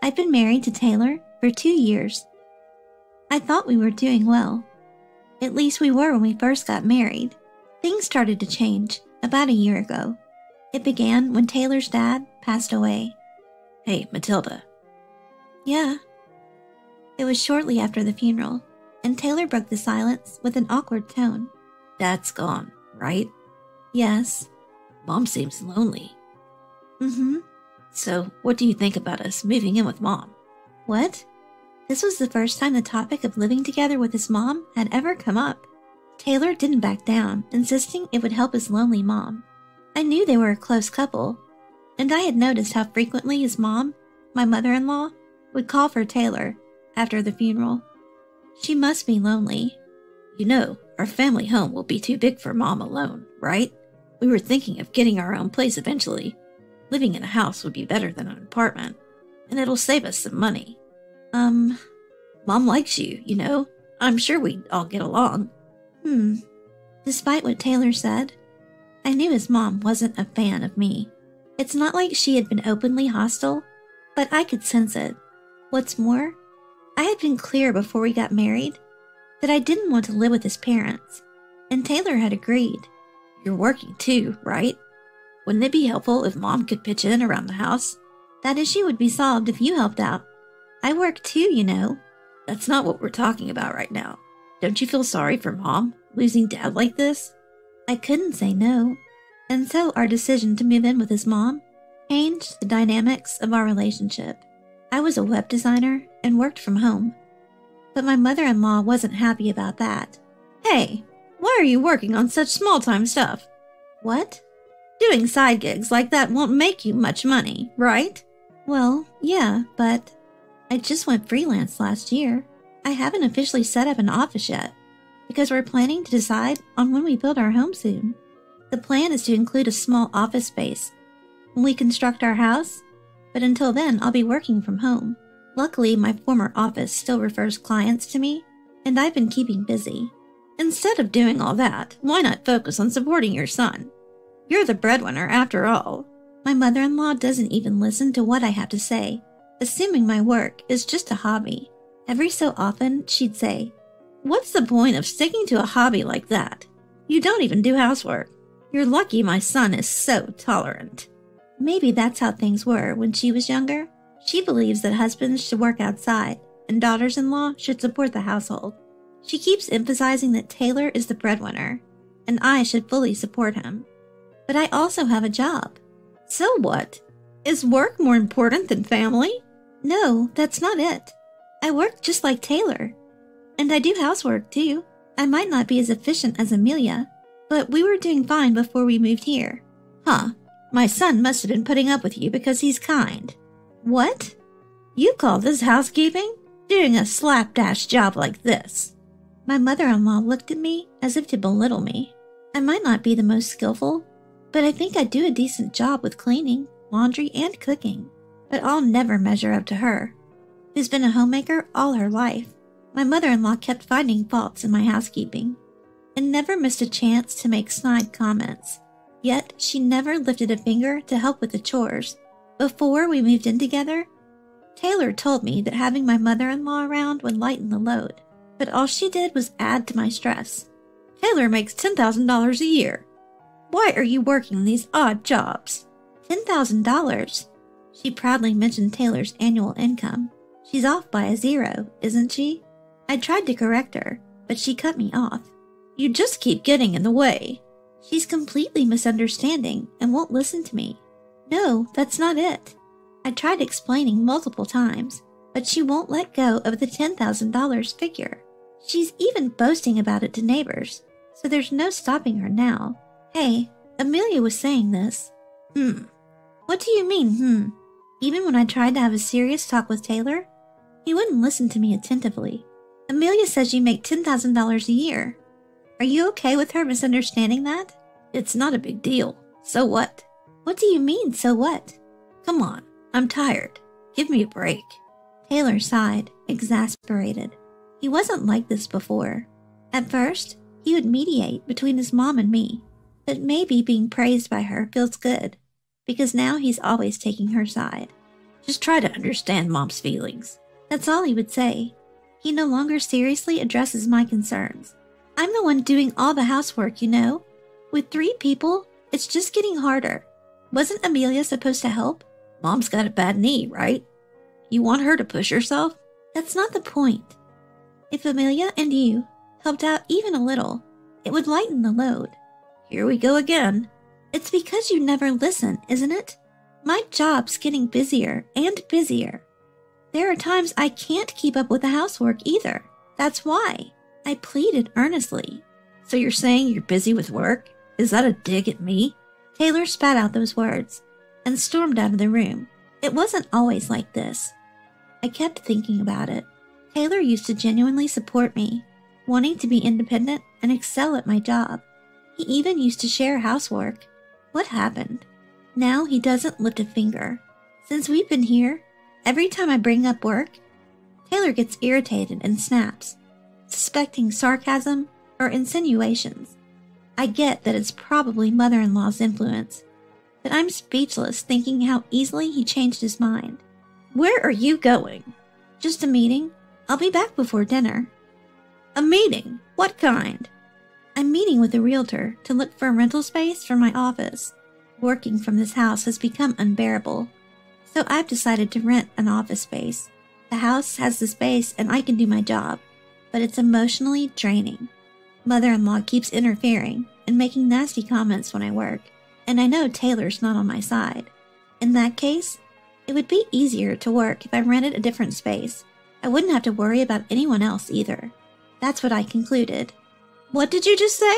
I've been married to Taylor for 2 years. I thought we were doing well. At least we were when we first got married. Things started to change about a year ago. It began when Taylor's dad passed away. Hey, Matilda. Yeah. It was shortly after the funeral, and Taylor broke the silence with an awkward tone. Dad's gone, right? Yes. Mom seems lonely. Mm-hmm. So, what do you think about us moving in with Mom? What? This was the first time the topic of living together with his mom had ever come up. Taylor didn't back down, insisting it would help his lonely mom. I knew they were a close couple, and I had noticed how frequently his mom, my mother-in-law, would call for Taylor after the funeral. She must be lonely. You know, our family home will be too big for Mom alone, right? We were thinking of getting our own place eventually. Living in a house would be better than an apartment, and it'll save us some money. Mom likes you, you know. I'm sure we'd all get along. Despite what Taylor said, I knew his mom wasn't a fan of me. It's not like she had been openly hostile, but I could sense it. What's more, I had been clear before we got married that I didn't want to live with his parents, and Taylor had agreed. You're working too, right? Wouldn't it be helpful if Mom could pitch in around the house? That issue would be solved if you helped out. I work too, you know. That's not what we're talking about right now. Don't you feel sorry for Mom, losing Dad like this? I couldn't say no, and so our decision to move in with his mom changed the dynamics of our relationship. I was a web designer and worked from home, but my mother-in-law wasn't happy about that. Hey, why are you working on such small-time stuff? What? Doing side gigs like that won't make you much money, right? Well, yeah, but I just went freelance last year. I haven't officially set up an office yet, because we're planning to decide on when we build our home soon. The plan is to include a small office space when we construct our house, but until then I'll be working from home. Luckily, my former office still refers clients to me, and I've been keeping busy. Instead of doing all that, why not focus on supporting your son? You're the breadwinner after all. My mother-in-law doesn't even listen to what I have to say, assuming my work is just a hobby. Every so often, she'd say, "What's the point of sticking to a hobby like that? You don't even do housework. You're lucky my son is so tolerant." Maybe that's how things were when she was younger. She believes that husbands should work outside and daughters-in-law should support the household. She keeps emphasizing that Taylor is the breadwinner, and I should fully support him. But I also have a job. So what? Is work more important than family? No, that's not it. I work just like Taylor. And I do housework too. I might not be as efficient as AmITheA, but we were doing fine before we moved here. Huh. My son must have been putting up with you because he's kind. What? You call this housekeeping? Doing a slapdash job like this? My mother-in-law looked at me as if to belittle me. I might not be the most skillful, but I think I do a decent job with cleaning, laundry, and cooking. But I'll never measure up to her, who's been a homemaker all her life. My mother-in-law kept finding faults in my housekeeping and never missed a chance to make snide comments. Yet she never lifted a finger to help with the chores. Before we moved in together, Taylor told me that having my mother-in-law around would lighten the load, but all she did was add to my stress. Taylor makes $10,000 a year. Why are you working these odd jobs? $10,000? She proudly mentioned Taylor's annual income. She's off by a zero, isn't she? I tried to correct her, but she cut me off. You just keep getting in the way. She's completely misunderstanding and won't listen to me. No, that's not it. I tried explaining multiple times, but she won't let go of the $10,000 figure. She's even boasting about it to neighbors, so there's no stopping her now. Hey, AmITheA was saying this. What do you mean, Even when I tried to have a serious talk with Taylor, he wouldn't listen to me attentively. AmITheA says you make $10,000 a year. Are you okay with her misunderstanding that? It's not a big deal. So what? What do you mean, so what? Come on, I'm tired. Give me a break. Taylor sighed, exasperated. He wasn't like this before. At first, he would mediate between his mom and me, but maybe being praised by her feels good, because now he's always taking her side. Just try to understand Mom's feelings. That's all he would say. He no longer seriously addresses my concerns. I'm the one doing all the housework, you know. With 3 people, it's just getting harder. Wasn't AmITheA supposed to help? Mom's got a bad knee, right? You want her to push herself? That's not the point. If AmITheA and you helped out even a little, it would lighten the load. Here we go again. It's because you never listen, isn't it? My job's getting busier and busier. There are times I can't keep up with the housework either. That's why. I pleaded earnestly. So you're saying you're busy with work? Is that a dig at me? Taylor spat out those words and stormed out of the room. It wasn't always like this. I kept thinking about it. Taylor used to genuinely support me, wanting to be independent and excel at my job. He even used to share housework. What happened? Now he doesn't lift a finger. Since we've been here, every time I bring up work, Taylor gets irritated and snaps, suspecting sarcasm or insinuations. I get that it's probably mother-in-law's influence, but I'm speechless thinking how easily he changed his mind. Where are you going? Just a meeting. I'll be back before dinner. A meeting? What kind? I'm meeting with a realtor to look for a rental space for my office. Working from this house has become unbearable, so I've decided to rent an office space. The house has the space and I can do my job, but it's emotionally draining. Mother-in-law keeps interfering and making nasty comments when I work, and I know Taylor's not on my side. In that case, it would be easier to work if I rented a different space. I wouldn't have to worry about anyone else either. That's what I concluded. What did you just say?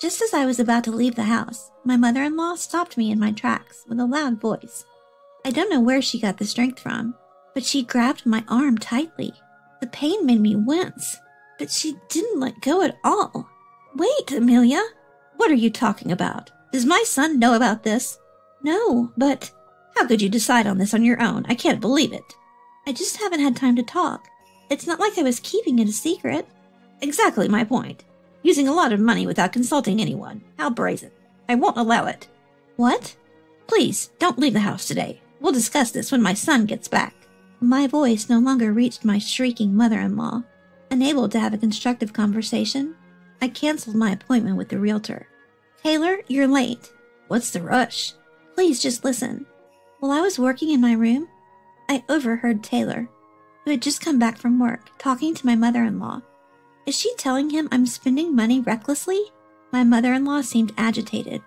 Just as I was about to leave the house, my mother-in-law stopped me in my tracks with a loud voice. I don't know where she got the strength from, but she grabbed my arm tightly. The pain made me wince, but she didn't let go at all. Wait, AmITheA, what are you talking about? Does my son know about this? No, but how could you decide on this on your own? I can't believe it. I just haven't had time to talk. It's not like I was keeping it a secret. Exactly my point. Using a lot of money without consulting anyone. How brazen. I won't allow it. What? Please, don't leave the house today. We'll discuss this when my son gets back. My voice no longer reached my shrieking mother-in-law. Unable to have a constructive conversation, I canceled my appointment with the realtor. Taylor, you're late. What's the rush? Please just listen. While I was working in my room, I overheard Taylor, who had just come back from work, talking to my mother-in-law. Is she telling him I'm spending money recklessly? My mother-in-law seemed agitated,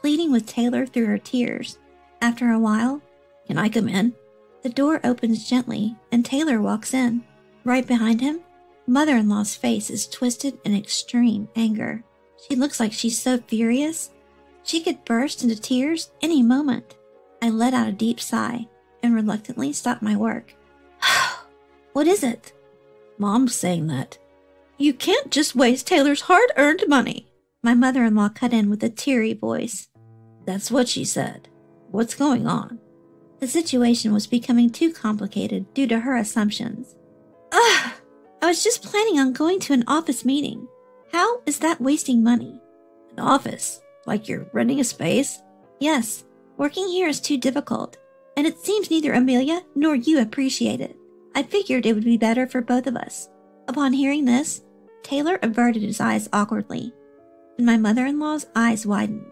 pleading with Taylor through her tears. After a while, can I come in? The door opens gently, and Taylor walks in. Right behind him, mother-in-law's face is twisted in extreme anger. She looks like she's so furious, she could burst into tears any moment. I let out a deep sigh and reluctantly stopped my work. What is it? Mom's saying that you can't just waste Taylor's hard-earned money. My mother-in-law cut in with a teary voice. That's what she said. What's going on? The situation was becoming too complicated due to her assumptions. I was just planning on going to an office meeting. How is that wasting money? An office? Like you're renting a space? Yes, working here is too difficult, and it seems neither AmITheA nor you appreciate it. I figured it would be better for both of us. Upon hearing this, Taylor averted his eyes awkwardly, and my mother-in-law's eyes widened.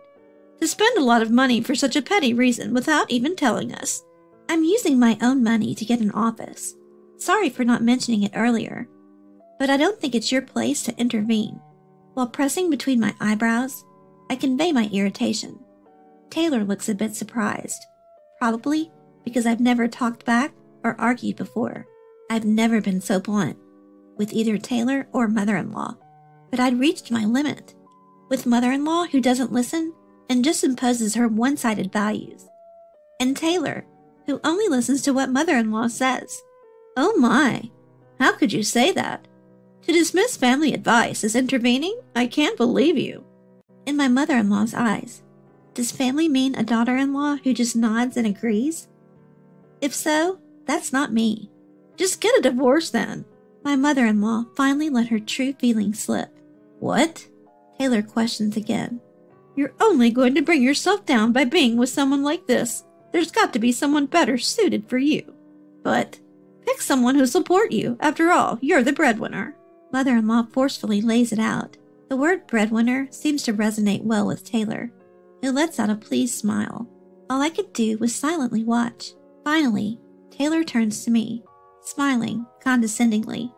To spend a lot of money for such a petty reason without even telling us. I'm using my own money to get an office. Sorry for not mentioning it earlier, but I don't think it's your place to intervene. While pressing between my eyebrows, I convey my irritation. Taylor looks a bit surprised, probably because I've never talked back or argued before. I've never been so blunt with either Taylor or mother-in-law, but I'd reached my limit. With mother-in-law who doesn't listen and just imposes her one-sided values, and Taylor, who only listens to what mother-in-law says. Oh my, how could you say that? To dismiss family advice as intervening? I can't believe you. In my mother-in-law's eyes, does family mean a daughter-in-law who just nods and agrees? If so, that's not me. Just get a divorce then. My mother-in-law finally let her true feelings slip. What? Taylor questions again. You're only going to bring yourself down by being with someone like this. There's got to be someone better suited for you. But pick someone who'll support you. After all, you're the breadwinner. Mother-in-law forcefully lays it out. The word breadwinner seems to resonate well with Taylor, who lets out a pleased smile. All I could do was silently watch. Finally, Taylor turns to me, smiling condescendingly.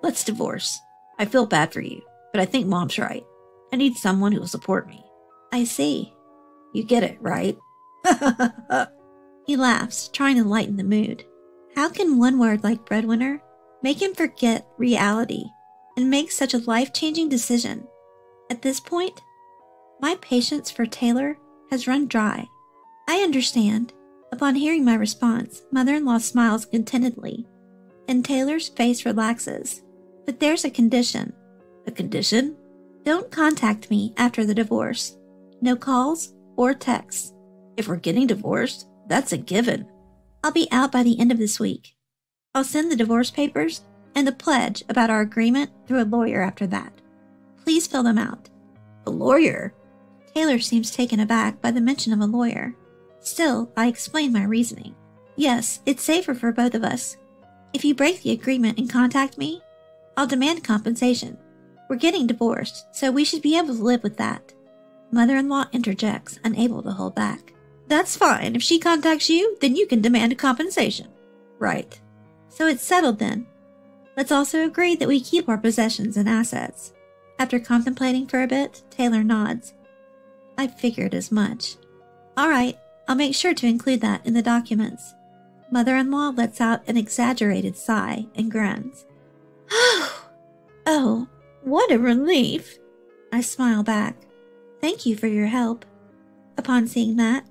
Let's divorce. I feel bad for you, but I think Mom's right. I need someone who will support me. I see. You get it, right? He laughs, trying to lighten the mood. How can one word like breadwinner make him forget reality and make such a life-changing decision? At this point, my patience for Taylor has run dry. I understand. Upon hearing my response, mother-in-law smiles contentedly, and Taylor's face relaxes. But there's a condition. A condition? Don't contact me after the divorce. No calls or texts. If we're getting divorced, that's a given. I'll be out by the end of this week. I'll send the divorce papers and a pledge about our agreement through a lawyer after that. Please fill them out. A lawyer? Taylor seems taken aback by the mention of a lawyer. Still, I explain my reasoning. Yes, it's safer for both of us. If you break the agreement and contact me, I'll demand compensation. We're getting divorced, so we should be able to live with that. Mother-in-law interjects, unable to hold back. That's fine. If she contacts you, then you can demand compensation. Right. So it's settled then. Let's also agree that we keep our possessions and assets. After contemplating for a bit, Taylor nods. I figured as much. All right, I'll make sure to include that in the documents. Mother-in-law lets out an exaggerated sigh and grins. Oh, what a relief. I smile back. Thank you for your help. Upon seeing that,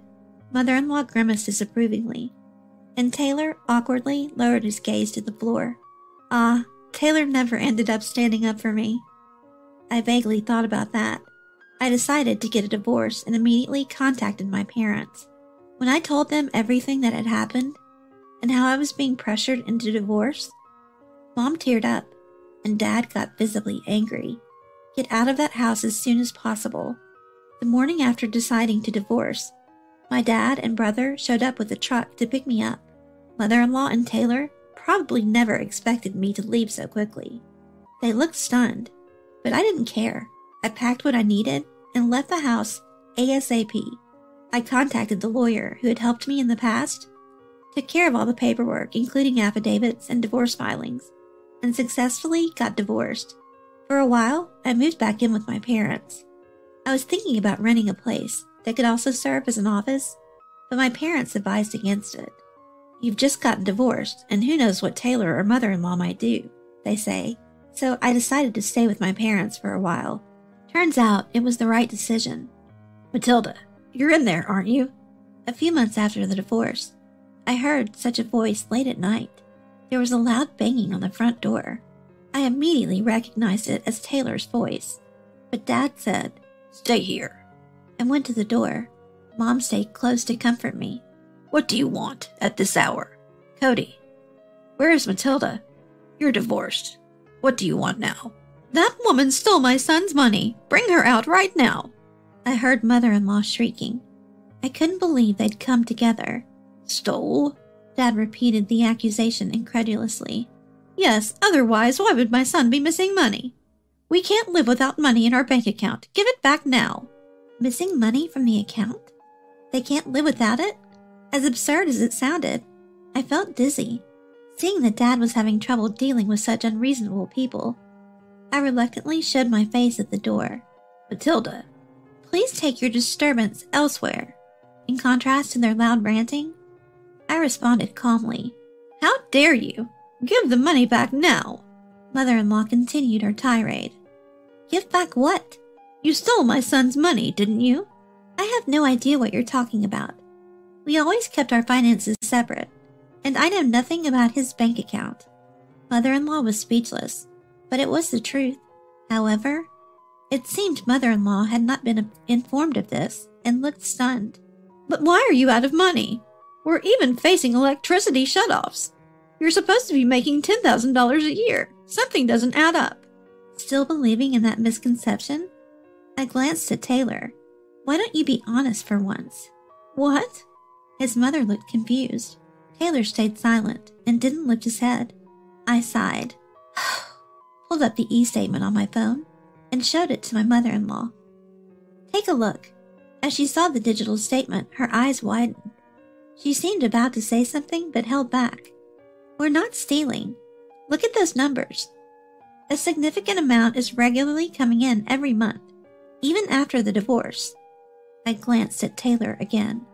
mother-in-law grimaced disapprovingly, and Taylor awkwardly lowered his gaze to the floor. Taylor never ended up standing up for me. I vaguely thought about that. I decided to get a divorce and immediately contacted my parents. When I told them everything that had happened and how I was being pressured into divorce, Mom teared up and Dad got visibly angry. Get out of that house as soon as possible. The morning after deciding to divorce, my dad and brother showed up with a truck to pick me up. Mother-in-law and Taylor probably never expected me to leave so quickly. They looked stunned, but I didn't care. I packed what I needed and left the house ASAP. I contacted the lawyer who had helped me in the past, took care of all the paperwork, including affidavits and divorce filings, and successfully got divorced. For a while, I moved back in with my parents. I was thinking about renting a place that could also serve as an office, but my parents advised against it. You've just gotten divorced, and who knows what Taylor or mother-in-law might do, they say, so I decided to stay with my parents for a while. Turns out it was the right decision. Matilda, you're in there, aren't you? A few months after the divorce, I heard such a voice late at night. There was a loud banging on the front door. I immediately recognized it as Taylor's voice, but Dad said, "Stay here," and went to the door. Mom stayed close to comfort me. "What do you want at this hour?" "Cody, where is Matilda? You're divorced. What do you want now?" "That woman stole my son's money. Bring her out right now." I heard mother-in-law shrieking. I couldn't believe they'd come together. "Stole?" Dad repeated the accusation incredulously. "Yes, otherwise why would my son be missing money? We can't live without money in our bank account. Give it back now." Missing money from the account? They can't live without it? As absurd as it sounded, I felt dizzy. Seeing that Dad was having trouble dealing with such unreasonable people, I reluctantly showed my face at the door. "Matilda, please take your disturbance elsewhere." In contrast to their loud ranting, I responded calmly. "How dare you? Give the money back now." Mother-in-law continued her tirade. "Give back what? You stole my son's money, didn't you?" "I have no idea what you're talking about. We always kept our finances separate, and I know nothing about his bank account." Mother-in-law was speechless, but it was the truth. However, it seemed mother-in-law had not been informed of this and looked stunned. "But why are you out of money? We're even facing electricity shutoffs. You're supposed to be making $10,000 a year. Something doesn't add up." Still believing in that misconception, I glanced at Taylor. "Why don't you be honest for once?" "What? His mother looked confused. Taylor stayed silent and didn't lift his head. I sighed, pulled up the e-statement on my phone, and showed it to my mother-in-law. Take a look. As she saw the digital statement, her eyes widened. She seemed about to say something but held back. We're not stealing. Look at those numbers. A significant amount is regularly coming in every month, even after the divorce. I glanced at Taylor again.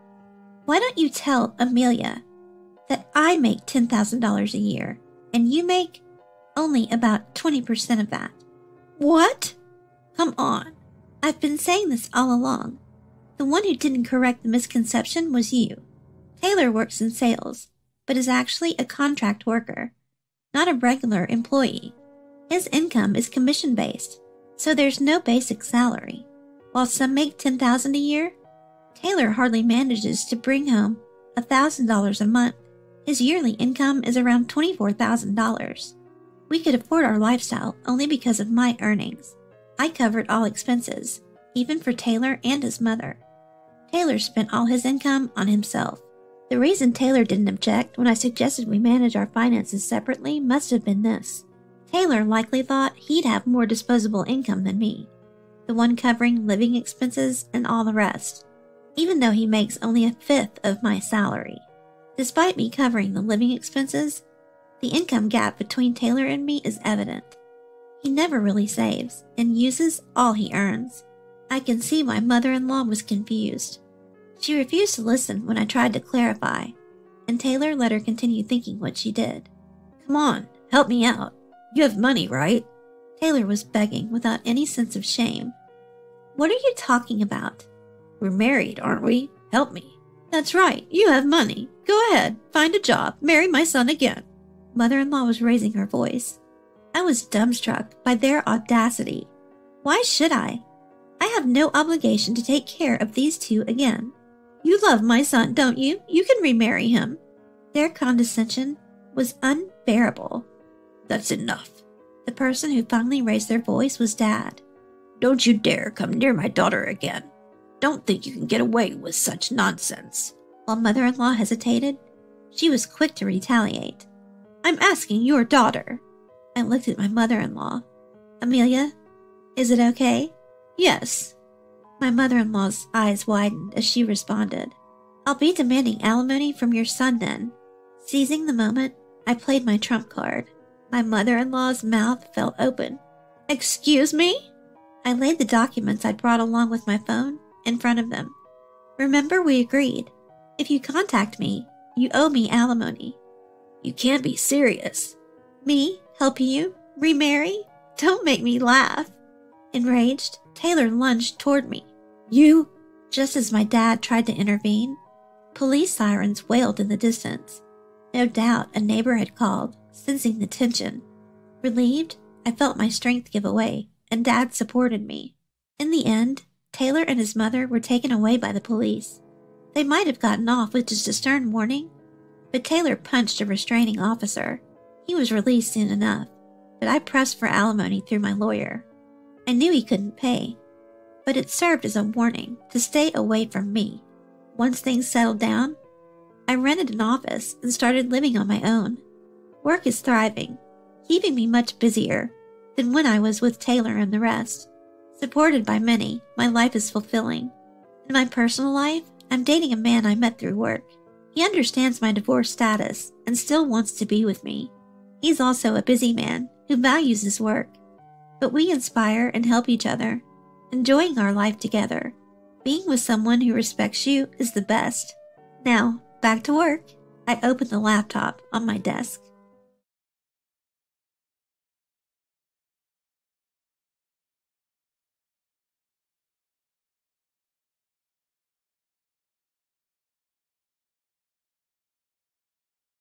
Why don't you tell AmITheA that I make $10,000 a year and you make only about 20% of that? What? Come on. I've been saying this all along. The one who didn't correct the misconception was you. Taylor works in sales, but is actually a contract worker, not a regular employee. His income is commission-based, so there's no basic salary. While some make $10,000 a year, Taylor hardly manages to bring home $1,000 a month. His yearly income is around $24,000. We could afford our lifestyle only because of my earnings. I covered all expenses, even for Taylor and his mother. Taylor spent all his income on himself. The reason Taylor didn't object when I suggested we manage our finances separately must have been this. Taylor likely thought he'd have more disposable income than me, the one covering living expenses and all the rest, even though he makes only a fifth of my salary. Despite me covering the living expenses, the income gap between Taylor and me is evident. He never really saves and uses all he earns. I can see my mother-in-law was confused. She refused to listen when I tried to clarify, and Taylor let her continue thinking what she did. Come on, help me out. You have money, right? Taylor was begging without any sense of shame. What are you talking about? We're married, aren't we? Help me. That's right, you have money. Go ahead, find a job, marry my son again. Mother-in-law was raising her voice. I was dumbstruck by their audacity. Why should I? I have no obligation to take care of these two again. You love my son, don't you? You can remarry him. Their condescension was unbearable. That's enough. The person who finally raised their voice was Dad. Don't you dare come near my daughter again. Don't think you can get away with such nonsense. While Mother-in-law hesitated, she was quick to retaliate. I'm asking your daughter. I looked at my mother-in-law. AmITheA, is it okay? Yes. My mother-in-law's eyes widened as she responded. I'll be demanding alimony from your son then. Seizing the moment, I played my trump card. My mother-in-law's mouth fell open. Excuse me? I laid the documents I'd brought along with my phone in front of them. Remember, we agreed. If you contact me, you owe me alimony. You can't be serious. Me? Help you? Remarry? Don't make me laugh. Enraged, Taylor lunged toward me. You? Just as my dad tried to intervene, police sirens wailed in the distance. No doubt a neighbor had called, sensing the tension. Relieved, I felt my strength give away, and Dad supported me. In the end, Taylor and his mother were taken away by the police. They might have gotten off with just a stern warning, but Taylor punched a restraining officer. He was released soon enough, but I pressed for alimony through my lawyer. I knew he couldn't pay, but it served as a warning to stay away from me. Once things settled down, I rented an office and started living on my own. Work is thriving, keeping me much busier than when I was with Taylor and the rest. Supported by many, my life is fulfilling. In my personal life, I'm dating a man I met through work. He understands my divorce status and still wants to be with me. He's also a busy man who values his work. But we inspire and help each other, enjoying our life together. Being with someone who respects you is the best. Now, back to work. I opened the laptop on my desk.